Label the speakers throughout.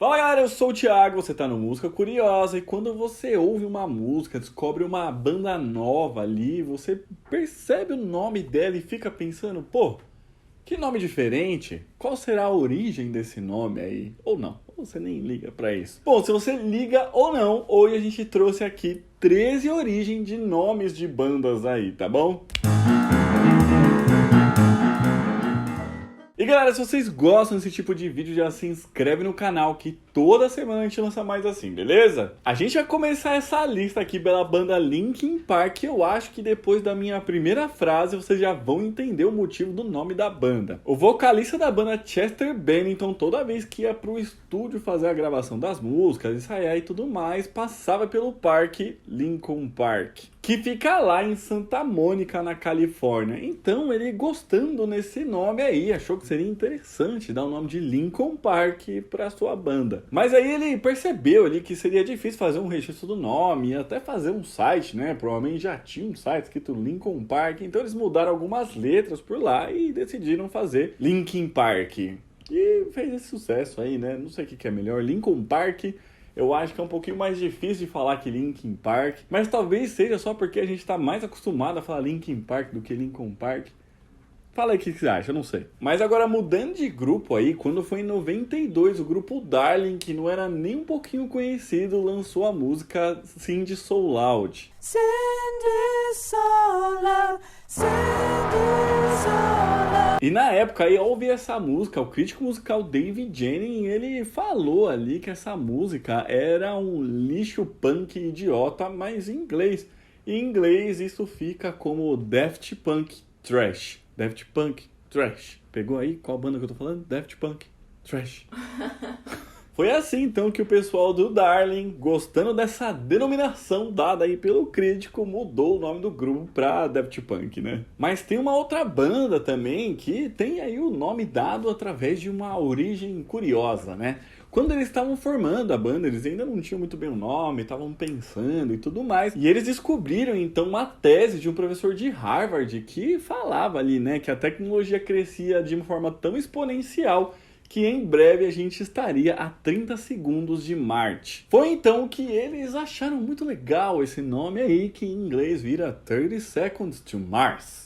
Speaker 1: Fala galera, eu sou o Thiago, você tá no Música Curiosa e quando você ouve uma música, descobre uma banda nova ali, você percebe o nome dela e fica pensando, pô, que nome diferente? Qual será a origem desse nome aí? Ou não, ou você nem liga pra isso. Bom, se você liga ou não, hoje a gente trouxe aqui 13 origens de nomes de bandas aí, tá bom? E galera, se vocês gostam desse tipo de vídeo, já se inscreve no canal que toda semana a gente lança mais assim, beleza? A gente vai começar essa lista aqui pela banda Linkin Park. Eu acho que depois da minha primeira frase vocês já vão entender o motivo do nome da banda. O vocalista da banda, Chester Bennington, toda vez que ia pro estúdio fazer a gravação das músicas, ensaiar e tudo mais, passava pelo parque Linkin Park, que fica lá em Santa Mônica, na Califórnia. Então ele, gostando nesse nome aí, achou que seria interessante dar o nome de Linkin Park para sua banda. Mas aí ele percebeu ali que seria difícil fazer um registro do nome e até fazer um site, né? Provavelmente já tinha um site escrito Linkin Park, então eles mudaram algumas letras por lá e decidiram fazer Linkin Park. E fez esse sucesso aí, né? Não sei o que é melhor, Linkin Park. Eu acho que é um pouquinho mais difícil de falar que Linkin Park, mas talvez seja só porque a gente está mais acostumado a falar Linkin Park do que Linkin Park. Fala aí o que você acha, eu não sei. Mas agora, mudando de grupo aí, quando foi em 92, o grupo Darling, que não era nem um pouquinho conhecido, lançou a música Sing So Loud.
Speaker 2: Sing so loud, sing so loud.
Speaker 1: E na época aí, ao ouvir essa música, o crítico musical David Jennings, ele falou ali que essa música era um lixo punk idiota, mas em inglês. Em inglês isso fica como Daft Punk Trash. Daft Punk Trash. Pegou aí qual banda que eu tô falando? Daft Punk Trash. Foi assim então que o pessoal do Darling, gostando dessa denominação dada aí pelo crítico, mudou o nome do grupo pra Daft Punk, né? Mas tem uma outra banda também que tem aí o nome dado através de uma origem curiosa, né? Quando eles estavam formando a banda, eles ainda não tinham muito bem o nome, estavam pensando e tudo mais. E eles descobriram então uma tese de um professor de Harvard que falava ali, né, que a tecnologia crescia de uma forma tão exponencial que em breve a gente estaria a 30 segundos de Marte. Foi então que eles acharam muito legal esse nome aí, que em inglês vira 30 Seconds to Mars.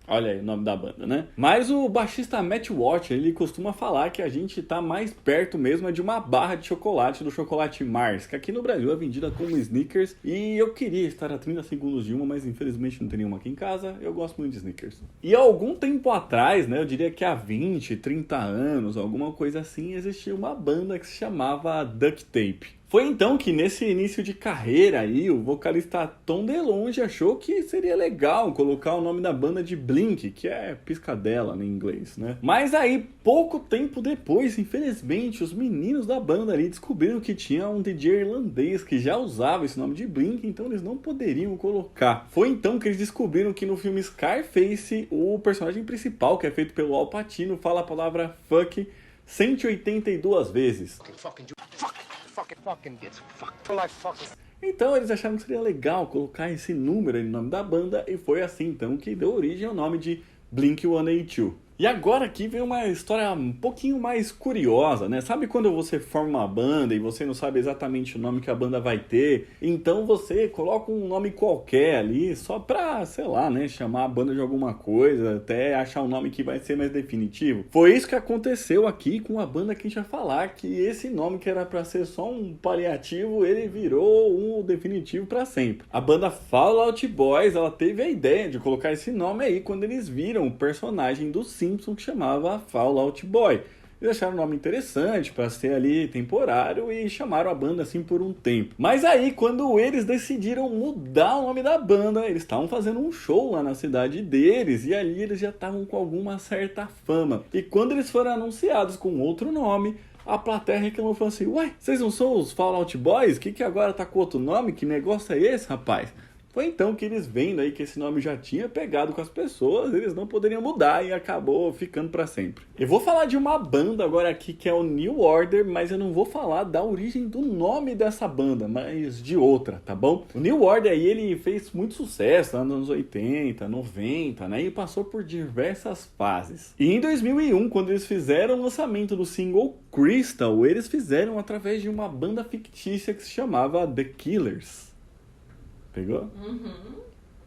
Speaker 1: Olha aí o nome da banda, né? Mas o baixista Matt Watch, ele costuma falar que a gente tá mais perto mesmo de uma barra de chocolate do chocolate Mars, que aqui no Brasil é vendida como Snickers, e eu queria estar a 30 segundos de uma, mas infelizmente não tem nenhuma aqui em casa. Eu gosto muito de Snickers. E há algum tempo atrás, né, eu diria que há 20, 30 anos, alguma coisa assim, existia uma banda que se chamava Duct Tape. Foi então que nesse início de carreira aí, o vocalista Tom DeLonge achou que seria legal colocar o nome da banda de Blink, que é piscadela em inglês, né? Mas aí, pouco tempo depois, infelizmente, os meninos da banda ali descobriram que tinha um DJ irlandês que já usava esse nome de Blink, então eles não poderiam colocar. Foi então que eles descobriram que no filme Scarface, o personagem principal, que é feito pelo Al Pacino, fala a palavra fuck 182 vezes. Então eles acharam que seria legal colocar esse número no nome da banda e foi assim então que deu origem ao nome de Blink-182. E agora aqui vem uma história um pouquinho mais curiosa, né? Sabe quando você forma uma banda e você não sabe exatamente o nome que a banda vai ter? Então você coloca um nome qualquer ali só pra, sei lá, né? Chamar a banda de alguma coisa, até achar um nome que vai ser mais definitivo. Foi isso que aconteceu aqui com a banda que a gente vai falar, que esse nome que era pra ser só um paliativo, ele virou um definitivo pra sempre. A banda Fall Out Boys, ela teve a ideia de colocar esse nome aí quando eles viram o personagem do Simpson que chamava Fall Out Boy. Eles acharam o nome interessante para ser ali temporário e chamaram a banda assim por um tempo. Mas aí, quando eles decidiram mudar o nome da banda, eles estavam fazendo um show lá na cidade deles e ali eles já estavam com alguma certa fama. E quando eles foram anunciados com outro nome, a plateia reclamou e falou assim: ué, vocês não são os Fall Out Boys? Que agora tá com outro nome? Que negócio é esse, rapaz? Foi então que eles vendo aí que esse nome já tinha pegado com as pessoas, eles não poderiam mudar e acabou ficando pra sempre. Eu vou falar de uma banda agora aqui que é o New Order, mas eu não vou falar da origem do nome dessa banda, mas de outra, tá bom? O New Order aí, ele fez muito sucesso lá nos anos 80, 90, né? E passou por diversas fases. E em 2001, quando eles fizeram o lançamento do single Crystal, eles fizeram através de uma banda fictícia que se chamava The Killers. Pegou?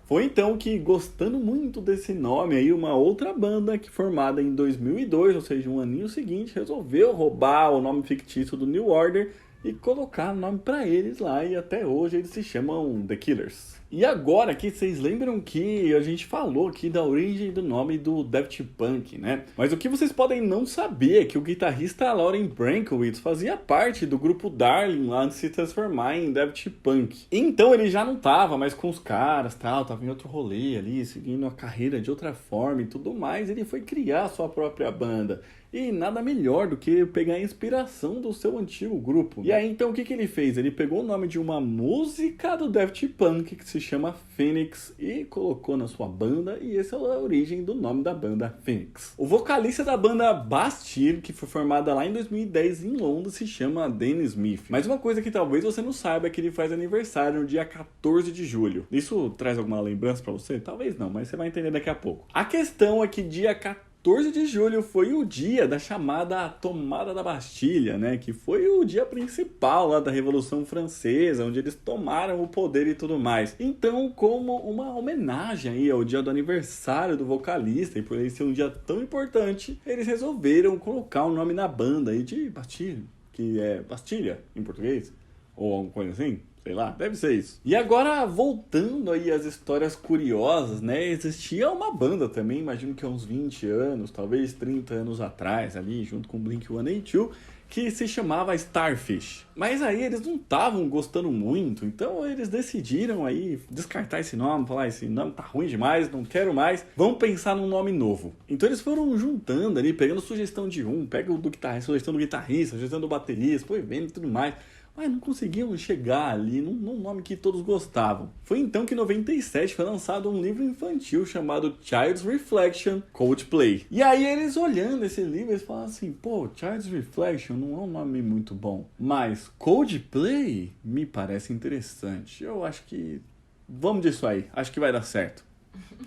Speaker 1: Foi então que, gostando muito desse nome aí, uma outra banda que formada em 2002, ou seja, um aninho seguinte, resolveu roubar o nome fictício do New Order e colocar o nome pra eles lá, e até hoje eles se chamam The Killers. E agora aqui, vocês lembram que a gente falou aqui da origem do nome do Daft Punk, né? Mas o que vocês podem não saber é que o guitarrista Lauren Brankowitz fazia parte do grupo Darling lá antes de se transformar em Daft Punk. Então ele já não tava mais com os caras, tal, tava em outro rolê ali, seguindo a carreira de outra forma e tudo mais. Ele foi criar a sua própria banda. E nada melhor do que pegar a inspiração do seu antigo grupo. E aí, então, o que ele fez? Ele pegou o nome de uma música do Daft Punk que se chama Phoenix e colocou na sua banda, e essa é a origem do nome da banda, Phoenix. O vocalista da banda Bastille, que foi formada lá em 2010 em Londres, se chama Danny Smith. Mas uma coisa que talvez você não saiba é que ele faz aniversário no dia 14 de julho. Isso traz alguma lembrança pra você? Talvez não, mas você vai entender daqui a pouco. A questão é que dia 14 de julho foi o dia da chamada tomada da Bastilha, né? Que foi o dia principal lá da Revolução Francesa, onde eles tomaram o poder e tudo mais. Então, como uma homenagem aí ao dia do aniversário do vocalista, e por ele ser um dia tão importante, eles resolveram colocar o nome na banda aí de Bastille, que é Bastilha em português, ou alguma coisa assim. Sei lá, deve ser isso. E agora, voltando aí às histórias curiosas, né? Existia uma banda também, imagino que há uns 20 anos, talvez 30 anos atrás, ali, junto com o Blink-182, que se chamava Starfish. Mas aí eles não estavam gostando muito, então eles decidiram aí descartar esse nome, falar, esse nome tá ruim demais, não quero mais, vamos pensar num nome novo. Então eles foram juntando ali, pegando sugestão de pega o do guitarrista, sugestão do guitarrista, sugestão do baterista, foi vendo e tudo mais. Mas não conseguiam chegar ali num nome que todos gostavam. Foi então que em 97 foi lançado um livro infantil chamado Child's Reflection Coldplay. E aí eles olhando esse livro, eles falaram assim, pô, Child's Reflection não é um nome muito bom, mas Coldplay me parece interessante. Eu acho que vamos disso aí, acho que vai dar certo.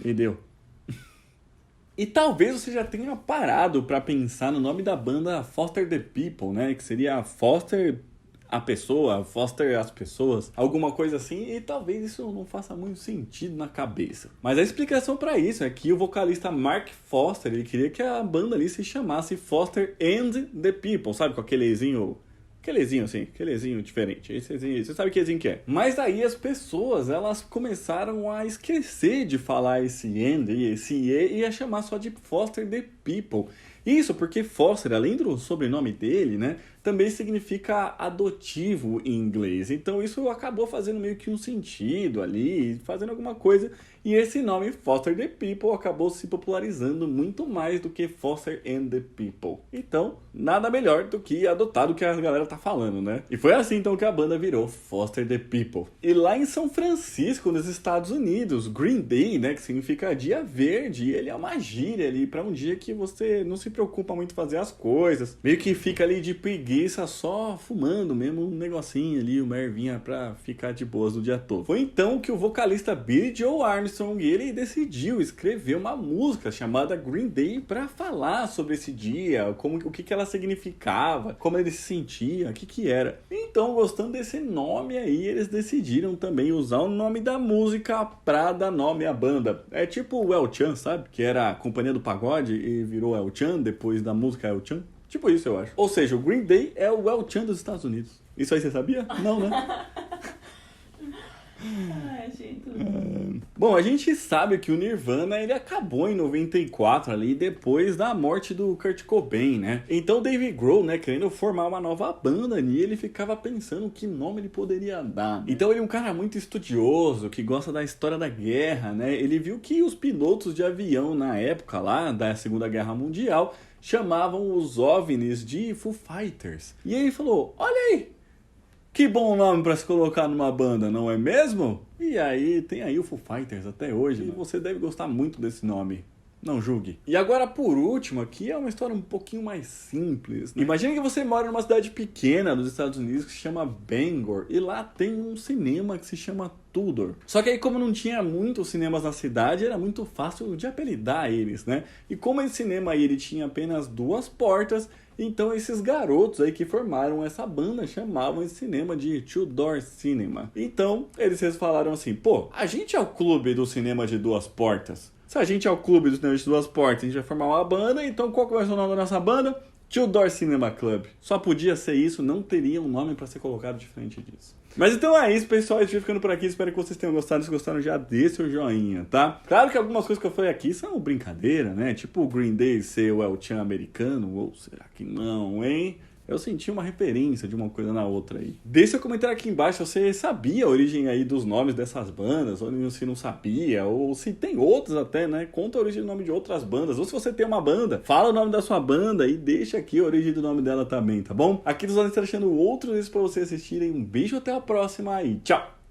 Speaker 1: E deu. E talvez você já tenha parado para pensar no nome da banda Foster the People, né? Que seria Foster a pessoa, foster as pessoas, alguma coisa assim, e talvez isso não faça muito sentido na cabeça. Mas a explicação para isso é que o vocalista Mark Foster, ele queria que a banda ali se chamasse Foster and the People, sabe? Com aquelezinho assim, aquelezinho diferente. Esse, você sabe que exinho que é. Mas daí as pessoas, elas começaram a esquecer de falar esse and e esse e a chamar só de Foster the People. Isso porque Foster, além do sobrenome dele, né, também significa adotivo em inglês. Então isso acabou fazendo meio que um sentido ali, fazendo alguma coisa. E esse nome, Foster the People, acabou se popularizando muito mais do que Foster and the People. Então, nada melhor do que adotar o que a galera tá falando, né? E foi assim então que a banda virou Foster the People. E lá em São Francisco, nos Estados Unidos, Green Day, né, que significa dia verde, ele é uma gíria ali para um dia que você não se preocupa muito em fazer as coisas. Meio que fica ali de preguiça só fumando mesmo um negocinho ali, uma ervinha pra ficar de boas o dia todo. Foi então que o vocalista Billy Joe Armstrong, ele decidiu escrever uma música chamada Green Day pra falar sobre esse dia, o que ela significava, como ele se sentia, o que era. Então, gostando desse nome aí, eles decidiram também usar o nome da música pra dar nome à banda. É tipo o El Chan, sabe? Que era a companhia do pagode e virou El Chan depois da música El Chan. Tipo isso, eu acho. Ou seja, o Green Day é o El Chan dos Estados Unidos. Isso aí você sabia? Não, né?
Speaker 2: Achei tudo.
Speaker 1: Bom, a gente sabe que o Nirvana, ele acabou em 94 ali, depois da morte do Kurt Cobain, né? Então o Dave Grohl, né, querendo formar uma nova banda ali, ele ficava pensando que nome ele poderia dar. Então ele é um cara muito estudioso, que gosta da história da guerra, né? Ele viu que os pilotos de avião na época lá, da Segunda Guerra Mundial, chamavam os OVNIs de Foo Fighters. E aí ele falou, olha aí, Que bom nome pra se colocar numa banda, não é mesmo? E aí, tem aí o Foo Fighters até hoje, e você deve gostar muito desse nome. Não julgue. E agora, por último, aqui é uma história um pouquinho mais simples, né? Imagine que você mora numa cidade pequena dos Estados Unidos que se chama Bangor, e lá tem um cinema que se chama Tudor. Só que aí, como não tinha muitos cinemas na cidade, era muito fácil de apelidar eles, né? E como esse cinema aí ele tinha apenas 2 portas, então esses garotos aí que formaram essa banda chamavam esse cinema de Two Door Cinema. Então, eles falaram assim, pô, a gente é o clube do cinema de 2 portas. Se a gente é o clube do cinema de 2 portas, a gente vai formar uma banda, então qual que vai ser o nome da nossa banda? Two Door Cinema Club. Só podia ser isso, não teria um nome para ser colocado diferente disso. Mas então é isso, pessoal. Eu estou ficando por aqui. Espero que vocês tenham gostado. Se gostaram, já deixa o joinha, tá? Claro que algumas coisas que eu falei aqui são brincadeira, né? Tipo o Green Day ser o El Chan americano. Ou será que não, hein? Eu senti uma referência de uma coisa na outra aí. Deixe seu comentário aqui embaixo se você sabia a origem aí dos nomes dessas bandas, ou se não sabia, ou se tem outros até, né? Conta a origem do nome de outras bandas. Ou se você tem uma banda, fala o nome da sua banda e deixa aqui a origem do nome dela também, tá bom? Aqui nós vamos estar deixando outros vídeos pra vocês assistirem. Um beijo, até a próxima e tchau!